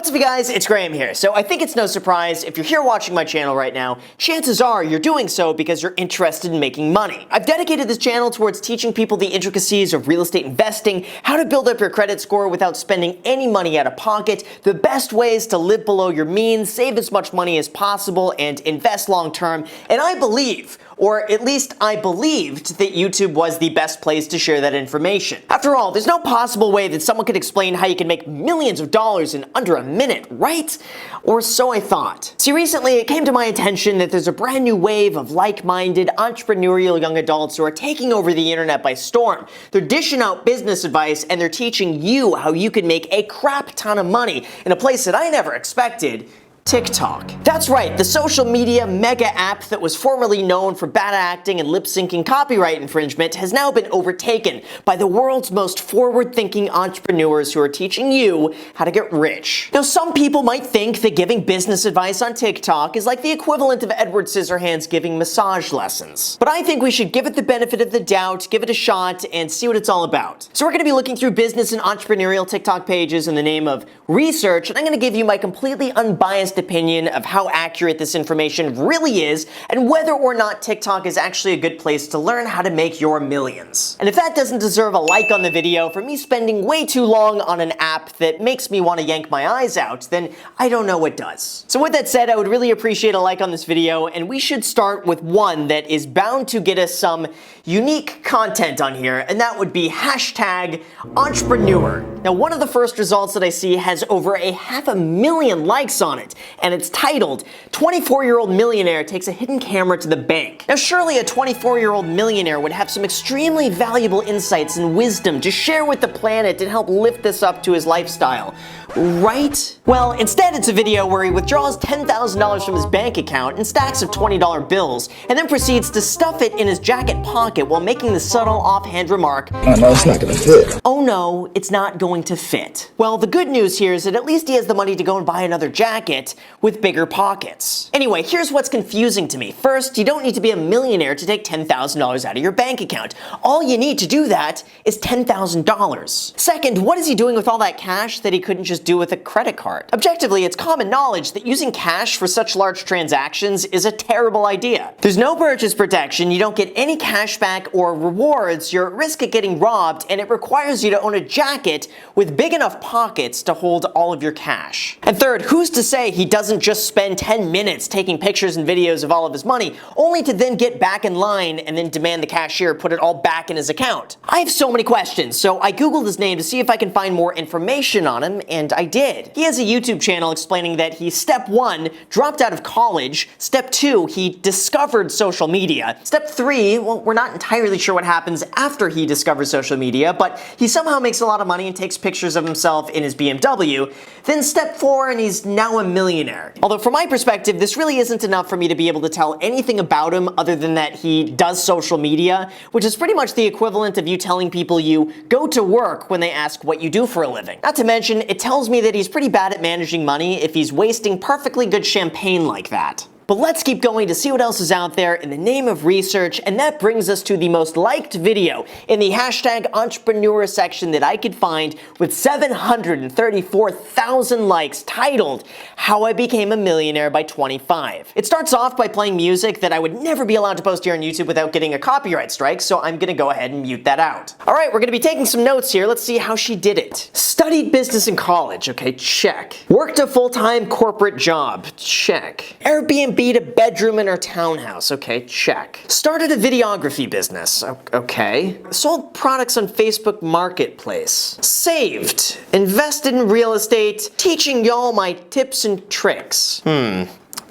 What's up, you guys? It's Graham here. So I think it's no surprise if you're here watching my channel right now, chances are you're doing so because you're interested in making money. I've dedicated this channel towards teaching people the intricacies of real estate investing, how to build up your credit score without spending any money out of pocket, the best ways to live below your means, save as much money as possible, and invest long term. And I believe, or at least I believed, that YouTube was the best place to share that information. After all, there's no possible way that someone could explain how you can make millions of dollars in under a minute, right? Or so I thought. See, recently it came to my attention that there's a brand new wave of like-minded, entrepreneurial young adults who are taking over the internet by storm. They're dishing out business advice and they're teaching you how you can make a crap ton of money in a place that I never expected: TikTok. That's right, the social media mega app that was formerly known for bad acting and lip-syncing copyright infringement has now been overtaken by the world's most forward-thinking entrepreneurs who are teaching you how to get rich. Now, some people might think that giving business advice on TikTok is like the equivalent of Edward Scissorhands giving massage lessons. But I think we should give it the benefit of the doubt, give it a shot, and see what it's all about. So we're going to be looking through business and entrepreneurial TikTok pages in the name of research, and I'm going to give you my completely unbiased opinion of how accurate this information really is and whether or not TikTok is actually a good place to learn how to make your millions. And if that doesn't deserve a like on the video for me spending way too long on an app that makes me want to yank my eyes out, then I don't know what does. So with that said, I would really appreciate a like on this video, and we should start with one that is bound to get us some unique content on here, and that would be hashtag Entreprenuer. Now, one of the first results that I see has over 500,000 likes on it, and it's titled 24-year-old millionaire takes a hidden camera to the bank. Now, surely a 24-year-old millionaire would have some extremely valuable insights and wisdom to share with the planet and help lift this up to his lifestyle, right? Well, instead it's a video where he withdraws $10,000 from his bank account in stacks of $20 bills and then proceeds to stuff it in his jacket pocket while making the subtle offhand remark, "Oh no, it's not gonna fit. Oh no, it's not going to fit." Well, the good news here is that at least he has the money to go and buy another jacket with bigger pockets. Anyway, here's what's confusing to me. First, you don't need to be a millionaire to take $10,000 out of your bank account. All you need to do that is $10,000. Second, what is he doing with all that cash that he couldn't just do with a credit card? Objectively, it's common knowledge that using cash for such large transactions is a terrible idea. There's no purchase protection, you don't get any cash back or rewards, you're at risk of getting robbed, and it requires you to own a jacket with big enough pockets to hold all of your cash. And third, who's to say he doesn't just spend 10 minutes taking pictures and videos of all of his money, only to then get back in line and then demand the cashier put it all back in his account? I have so many questions, so I googled his name to see if I can find more information on him, and I did. He has a YouTube channel explaining that he, step 1, dropped out of college, step 2, he discovered social media, step 3, well, we're not entirely sure what happens after he discovers social media, but he somehow makes a lot of money and takes pictures of himself in his BMW, then step 4, and he's now a millionaire. Although from my perspective, this really isn't enough for me to be able to tell anything about him other than that he does social media, which is pretty much the equivalent of you telling people you go to work when they ask what you do for a living. Not to mention, it tells me that he's pretty bad at managing money if he's wasting perfectly good champagne like that. But let's keep going to see what else is out there in the name of research, and that brings us to the most liked video in the hashtag Entrepreneur section that I could find, with 734,000 likes, titled How I Became a Millionaire by 25. It starts off by playing music that I would never be allowed to post here on YouTube without getting a copyright strike, so I'm gonna go ahead and mute that out. Alright, we're gonna be taking some notes here. Let's see how she did it. Studied business in college, okay, check. Worked a full-time corporate job, check. Airbnb a bedroom in her townhouse, okay, check. Started a videography business, okay. Sold products on Facebook Marketplace. Saved. Invested in real estate. Teaching y'all my tips and tricks.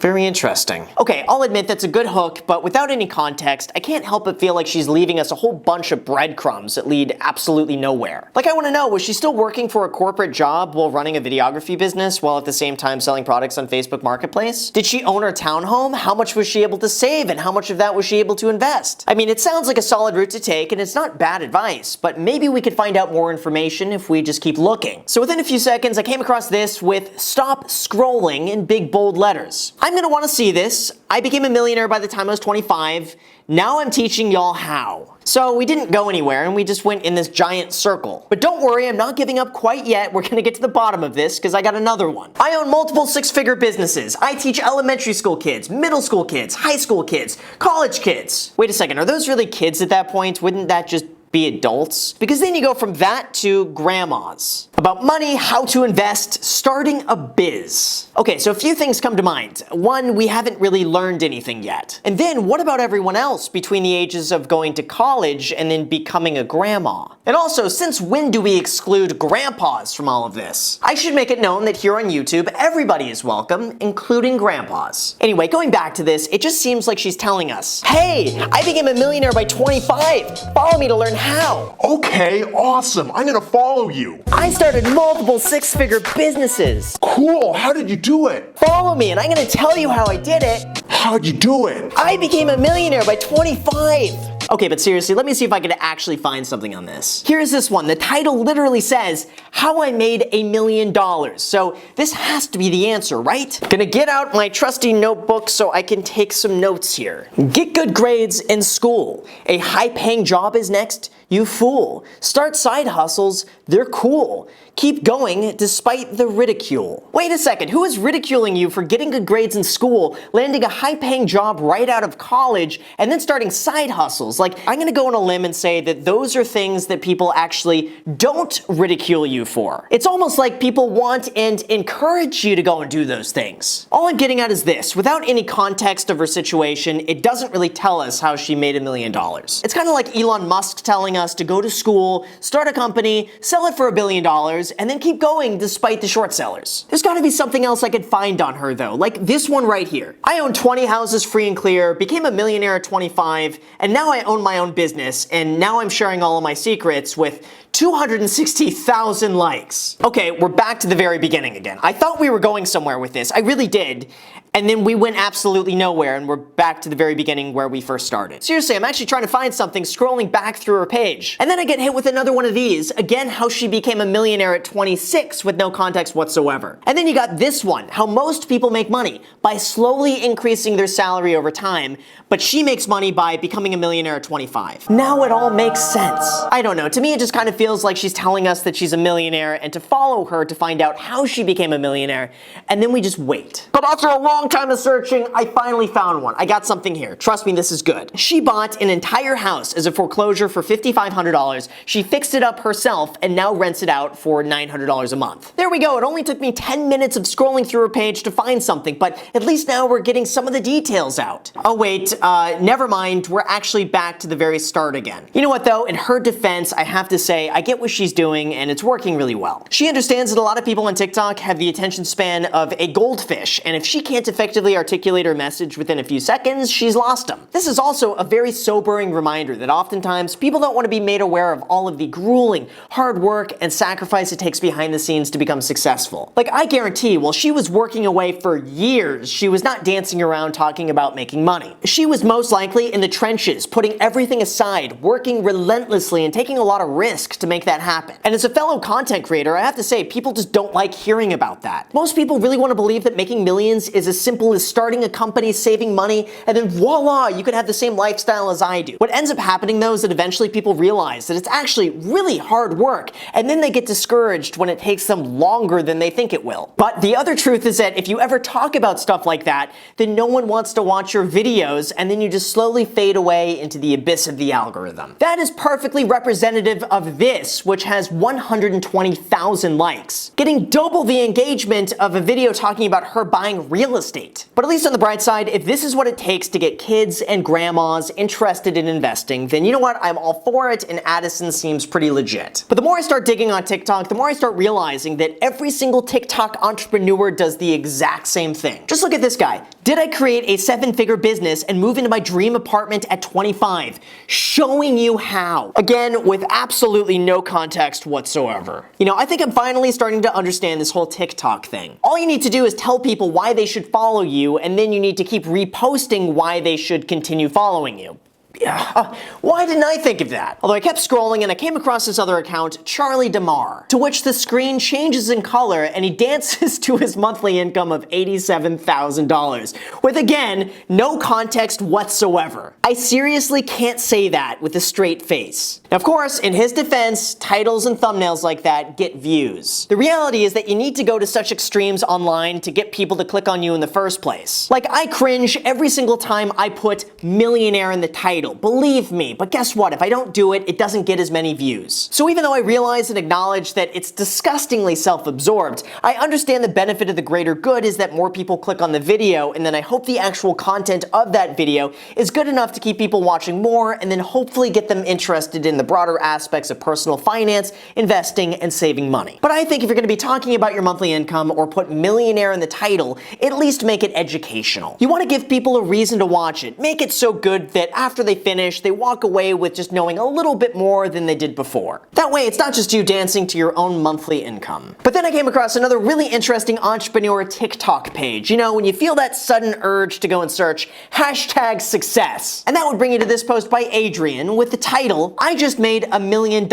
Very interesting. Okay, I'll admit that's a good hook, but without any context, I can't help but feel like she's leaving us a whole bunch of breadcrumbs that lead absolutely nowhere. Like, I want to know, was she still working for a corporate job while running a videography business while at the same time selling products on Facebook Marketplace? Did she own her townhome? How much was she able to save, and how much of that was she able to invest? I mean, it sounds like a solid route to take, and it's not bad advice, but maybe we could find out more information if we just keep looking. So within a few seconds, I came across this with "Stop scrolling" in big bold letters. I'm gonna wanna see this. I became a millionaire by the time I was 25. Now I'm teaching y'all how. So we didn't go anywhere and we just went in this giant circle. But don't worry, I'm not giving up quite yet. We're gonna get to the bottom of this because I got another one. I own multiple six-figure businesses. I teach elementary school kids, middle school kids, high school kids, college kids. Wait a second, are those really kids at that point? Wouldn't that just be adults? Because then you go from that to grandmas. About money, how to invest, starting a biz. Okay, so a few things come to mind. One, we haven't really learned anything yet. And then what about everyone else between the ages of going to college and then becoming a grandma? And also, since when do we exclude grandpas from all of this? I should make it known that here on YouTube, everybody is welcome, including grandpas. Anyway, going back to this, it just seems like she's telling us, hey, I became a millionaire by 25. Follow me to learn how. Okay, awesome. I'm gonna follow you. I started multiple six-figure businesses. Cool, how did you do it? Follow me and I'm gonna tell you how I did it. How'd you do it? I became a millionaire by 25. Okay, but seriously, let me see if I can actually find something on this. Here's this one. The title literally says, How I Made $1 Million. So this has to be the answer, right? Gonna get out my trusty notebook so I can take some notes here. Get good grades in school. A high-paying job is next, you fool. Start side hustles, they're cool. Keep going despite the ridicule. Wait a second, who is ridiculing you for getting good grades in school, landing a high-paying job right out of college, and then starting side hustles? Like, I'm gonna go on a limb and say that those are things that people actually don't ridicule you for. It's almost like people want and encourage you to go and do those things. All I'm getting at is this: without any context of her situation, it doesn't really tell us how she made $1 million. It's kind of like Elon Musk telling us to go to school, start a company, sell it for $1 billion, and then keep going despite the short sellers. There's gotta be something else I could find on her though, like this one right here. I own 20 houses free and clear, became a millionaire at 25, and now I own my own business, and now I'm sharing all of my secrets with 260,000 likes. Okay, we're back to the very beginning again. I thought we were going somewhere with this, I really did, and then we went absolutely nowhere and we're back to the very beginning where we first started. Seriously, I'm actually trying to find something, scrolling back through her page. And then I get hit with another one of these, again, how she became a millionaire at 26 with no context whatsoever. And then you got this one, how most people make money by slowly increasing their salary over time, but she makes money by becoming a millionaire at 25. Now it all makes sense. I don't know, to me it just kind of feels like she's telling us that she's a millionaire and to follow her to find out how she became a millionaire, and then we just wait. But after a long time of searching, I finally found one. I got something here. Trust me, this is good. She bought an entire house as a foreclosure for $5,500. She fixed it up herself and now rents it out for $900 a month. There we go. It only took me 10 minutes of scrolling through her page to find something, but at least now we're getting some of the details out. Oh wait, never mind. We're actually back to the very start again. You know what though? In her defense, I have to say, I get what she's doing and it's working really well. She understands that a lot of people on TikTok have the attention span of a goldfish, and if she can't effectively articulate her message within a few seconds, she's lost them. This is also a very sobering reminder that oftentimes people don't want to be made aware of all of the grueling, hard work and sacrifice it takes behind the scenes to become successful. Like, I guarantee, while she was working away for years, she was not dancing around talking about making money. She was most likely in the trenches, putting everything aside, working relentlessly and taking a lot of risk to make that happen. And as a fellow content creator, I have to say, people just don't like hearing about that. Most people really want to believe that making millions is as simple as starting a company, saving money, and then voila, you could have the same lifestyle as I do. What ends up happening though is that eventually people realize that it's actually really hard work, and then they get discouraged when it takes them longer than they think it will. But the other truth is that if you ever talk about stuff like that, then no one wants to watch your videos, and then you just slowly fade away into the abyss of the algorithm. That is perfectly representative of this, which has 120,000 likes, getting double the engagement of a video talking about her buying real estate. But at least on the bright side, if this is what it takes to get kids and grandmas interested in investing, then you know what, I'm all for it, and Addison seems pretty legit. But the more I start digging on TikTok, the more I start realizing that every single TikTok entrepreneur does the exact same thing. Just look at this guy. Did I create a 7-figure business and move into my dream apartment at 25? Showing you how. Again, with absolutely no context whatsoever. You know, I think I'm finally starting to understand this whole TikTok thing. All you need to do is tell people why they should follow you, and then you need to keep reposting why they should continue following you. Why didn't I think of that? Although I kept scrolling and I came across this other account, Charlie DeMar, to which the screen changes in color and he dances to his monthly income of $87,000, with again, no context whatsoever. I seriously can't say that with a straight face. Now, of course, in his defense, titles and thumbnails like that get views. The reality is that you need to go to such extremes online to get people to click on you in the first place. Like, I cringe every single time I put millionaire in the title. Believe me, but guess what? If I don't do it, it doesn't get as many views. So even though I realize and acknowledge that it's disgustingly self-absorbed, I understand the benefit of the greater good is that more people click on the video, and then I hope the actual content of that video is good enough to keep people watching more, and then hopefully get them interested in the broader aspects of personal finance, investing, and saving money. But I think if you're going to be talking about your monthly income or put millionaire in the title, at least make it educational. You want to give people a reason to watch it. Make it so good that after they finish, they walk away with just knowing a little bit more than they did before. That way, it's not just you dancing to your own monthly income. But then I came across another really interesting Entreprenuer TikTok page. You know, when you feel that sudden urge to go and search #success. And that would bring you to this post by Adrian with the title, "I just made $1 million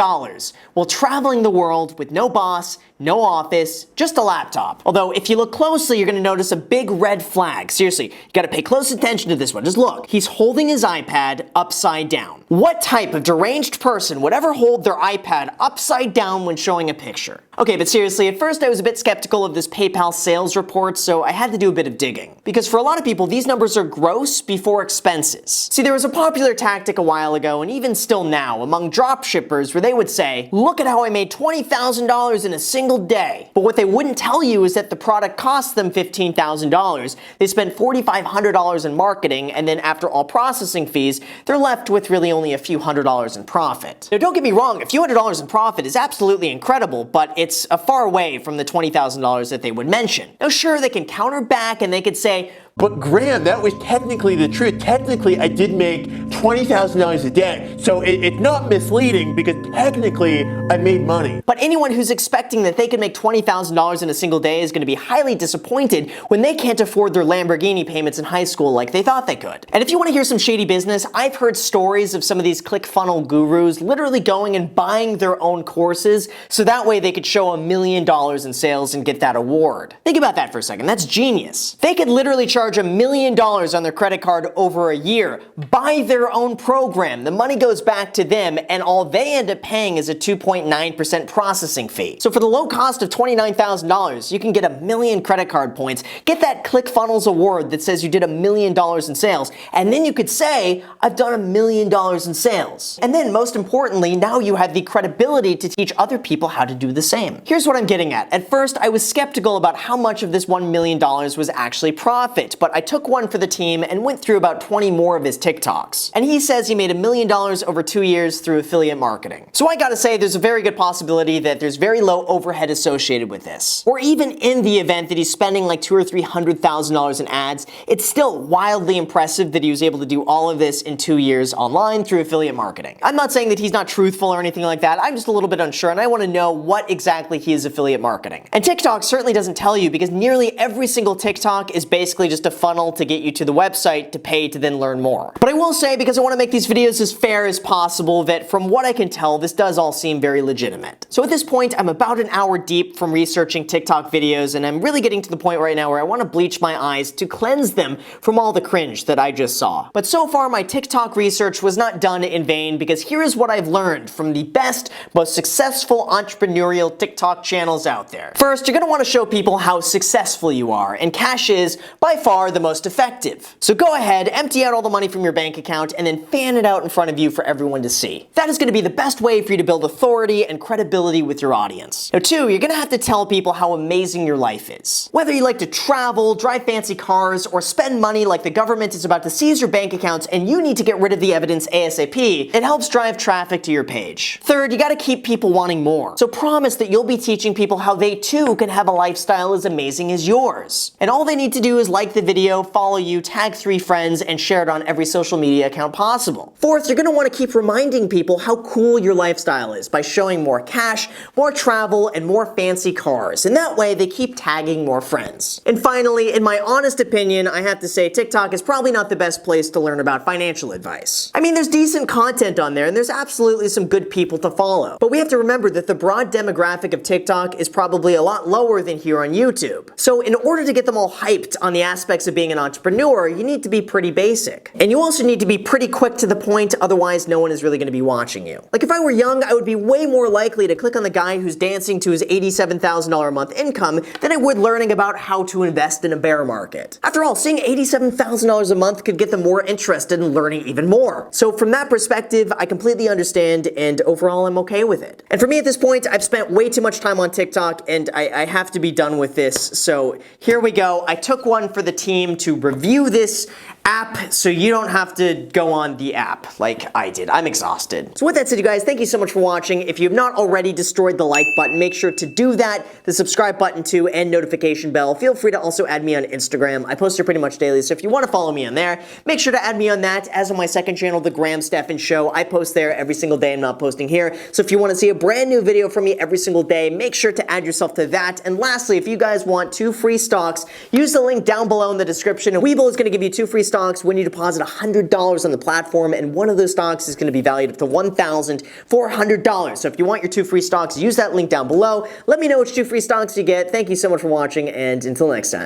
while traveling the world with no boss, no office, just a laptop." Although, if you look closely, you're going to notice a big red flag. Seriously, you got to pay close attention to this one. Just look. He's holding his iPad upside down. What type of deranged person would ever hold their iPad upside down when showing a picture? Okay, but seriously, at first I was a bit skeptical of this PayPal sales report, so I had to do a bit of digging. Because for a lot of people, these numbers are gross before expenses. See, there was a popular tactic a while ago, and even still now, among dropshippers, where they would say, "Look at how I made $20,000 in a single day." But what they wouldn't tell you is that the product cost them $15,000. They spent $4,500 in marketing, and then after all processing fees, they're left with really only a few $100s in profit. Now, don't get me wrong, a few $100s in profit is absolutely incredible, but it's a far way from the $20,000 that they would mention. Now, sure, they can counter back and they could say, But Graham, that was technically the truth. Technically, I did make $20,000 a day. So it's not misleading because technically I made money. But anyone who's expecting that they can make $20,000 in a single day is going to be highly disappointed when they can't afford their Lamborghini payments in high school like they thought they could. And if you want to hear some shady business, I've heard stories of some of these ClickFunnels gurus literally going and buying their own courses so that way they could show $1 million in sales and get that award. Think about that for a second. That's genius. They could literally charge $1 million on their credit card over a year, buy their own program, the money goes back to them, and all they end up paying is a 2.9% processing fee. So for the low cost of $29,000, you can get 1 million credit card points, get that ClickFunnels award that says you did $1 million in sales, and then you could say, I've done $1 million in sales. And then most importantly, now you have the credibility to teach other people how to do the same. Here's what I'm getting at. At first, I was skeptical about how much of this $1 million was actually profit, but I took one for the team and went through about 20 more of his TikToks. And he says he made $1 million over 2 years through affiliate marketing. So I gotta say, there's a very good possibility that there's very low overhead associated with this. Or even in the event that he's spending like $200,000 or $300,000 in ads, it's still wildly impressive that he was able to do all of this in 2 years online through affiliate marketing. I'm not saying that he's not truthful or anything like that. I'm just a little bit unsure and I want to know what exactly he is affiliate marketing. And TikTok certainly doesn't tell you because nearly every single TikTok is basically just a funnel to get you to the website to pay to then learn more. But I will say, because I want to make these videos as fair as possible, that from what I can tell, this does all seem very legitimate. So at this point, I'm about an hour deep from researching TikTok videos, and I'm really getting to the point right now where I want to bleach my eyes to cleanse them from all the cringe that I just saw. But so far, my TikTok research was not done in vain, because here is what I've learned from the best, most successful entrepreneurial TikTok channels out there. First, you're going to want to show people how successful you are, and cash is, by far, the most effective. So go ahead, empty out all the money from your bank account, and then fan it out in front of you for everyone to see. That is going to be the best way for you to build authority and credibility with your audience. Now, two, you're going to have to tell people how amazing your life is. Whether you like to travel, drive fancy cars, or spend money like the government is about to seize your bank accounts and you need to get rid of the evidence ASAP, it helps drive traffic to your page. Third, you got to keep people wanting more. So promise that you'll be teaching people how they too can have a lifestyle as amazing as yours. And all they need to do is like the video, follow you, tag 3 friends, and share it on every social media account possible. Fourth, you're going to want to keep reminding people how cool your lifestyle is by showing more cash, more travel, and more fancy cars. And that way, they keep tagging more friends. And finally, in my honest opinion, I have to say TikTok is probably not the best place to learn about financial advice. I mean, there's decent content on there, and there's absolutely some good people to follow. But we have to remember that the broad demographic of TikTok is probably a lot lower than here on YouTube. So in order to get them all hyped on the aspects of being an entrepreneur, you need to be pretty basic. And you also need to be pretty quick to the point, otherwise no one is really going to be watching you. Like if I were young, I would be way more likely to click on the guy who's dancing to his $87,000 a month income than I would learning about how to invest in a bear market. After all, seeing $87,000 a month could get them more interested in learning even more. So from that perspective, I completely understand, and overall I'm okay with it. And for me at this point, I've spent way too much time on TikTok, and I have to be done with this. So here we go. I took one for the team to review this app so you don't have to go on the app like I did. I'm exhausted. So with that said, you guys, thank you so much for watching. If you have not already destroyed the like button, make sure to do that, the subscribe button too, and notification bell. Feel free to also add me on Instagram. I post here pretty much daily, so if you want to follow me on there, make sure to add me on that. As on my second channel, The Graham Stephan Show, I post there every single day. I'm not posting here. So if you want to see a brand new video from me every single day, make sure to add yourself to that. And lastly, if you guys want 2 free stocks, use the link down below in the description. Webull is going to give you 2 free stocks when you deposit $100 on the platform, and one of those stocks is going to be valued up to $1,400. So if you want your 2 free stocks, use that link down below. Let me know which 2 free stocks you get. Thank you so much for watching, and until next time.